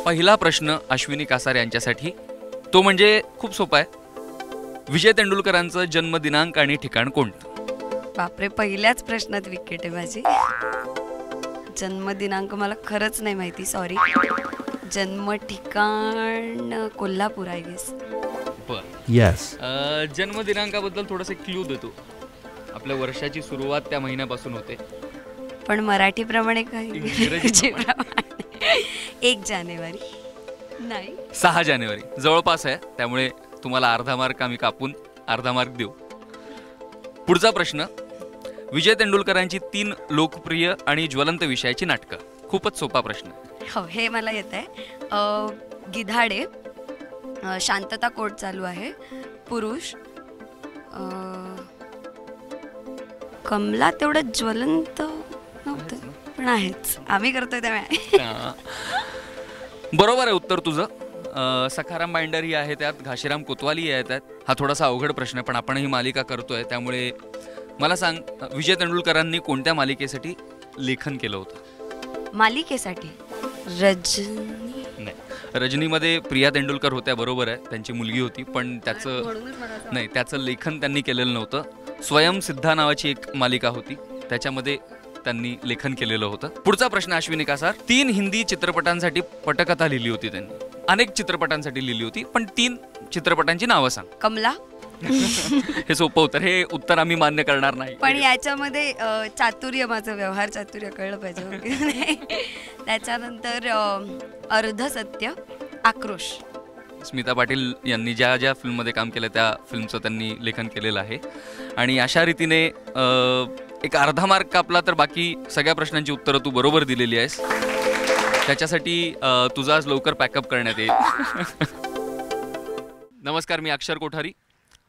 पहिला प्रश्न अश्विनी कासार यांच्यासाठी, तो म्हणजे खूप सोपा आहे. विजय तेंडुलकरांचं जन्मदिनांक आणि ठिकाण कोणतं? बापरे, पहिल्याच प्रश्नात विकेट आहे माझी. जन्मदिनांक मला खरंच नाही माहिती, सॉरी. जन्म ठिकाण कोल्हापूर आय गेस. यस. जन्मदिनांकाबद्दल थोडंसं क्लू देतो. आपल्या वर्षाची सुरुवात त्या महिन्यापासून होते. पण मराठीप्रमाणे काही इंग्रजीप्रमाणे. 1 जानेवारी नाही, 6 जानेवारी जवळपास आहे, त्यामुळे तुम्हाला अर्धा मार्क आम्ही कापून अर्धा मार्क देऊ. पुढचा प्रश्न, विजय तेंडुलकरांची 3 लोकप्रिय आणि ज्वलंत विषयाची नाटकं. खूपच सोपा प्रश्न. हो, हे मला येत आहे. गिधाडे, शांतता कोर्ट चालू आहे, पुरुष, कमला तेवढं ज्वलंत नव्हतं पण आहेच, आम्ही करतोय त्यामुळे. बरोबर आहे उत्तर तुझं. सखाराम बाइंडर ही आहे त्यात, घाशीराम कोतवाली आहे त्यात. हा थोडासा अवघड प्रश्न, पण आपण ही मालिका करतोय त्यामुळे मला सांग, विजय तेंडुलकरांनी कोणत्या मालिकेसाठी लेखन केलं होतं? मालिकेसाठी रजनी नाही, रजनीमध्ये प्रिया तेंडुलकर होत्या, बरोबर आहे, त्यांची मुलगी होती, पण त्याचं लेखन त्यांनी केलेलं नव्हतं. स्वयंसिद्धा नावाची एक मालिका होती, त्याच्यामध्ये त्यांनी लेखन केलेलं होतं. पुढचा प्रश्न अश्विनी कासार, 3 हिंदी चित्रपटांसाठी पटकथा लिहिली होती त्यांनी. अनेक चित्रपटांसाठी लिहिली होती, पण 3 चित्रपटांची नावं सांग. कमला. हे सोपं उत्तर, हे उत्तर आम्ही मान्य करणार नाही. पण याच्यामध्ये चातुर्य, माझं व्यवहार चातुर्य कळलं पाहिजे. त्याच्यानंतर अर्ध सत्य, आक्रोश. स्मिता पाटील यांनी ज्या ज्या फिल्ममध्ये काम केलं त्या फिल्मचं त्यांनी लेखन केलेलं आहे. आणि अशा रीतीने एक अर्धा मार्क कापला, तर बाकी सगळ्या प्रश्नांची उत्तरं तू बरोबर दिलेली आहेस. त्याच्यासाठी तुझा आज लवकर पॅकअप करण्यात येईल. नमस्कार, मी अक्षर कोठारी.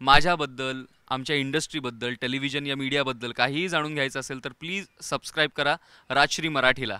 माझ्याबद्दल, आमच्या इंडस्ट्रीबद्दल, टेलिव्हिजन या मीडियाबद्दल काहीही जाणून घ्यायचं असेल तर प्लीज सबस्क्राईब करा राजश्री मराठीला.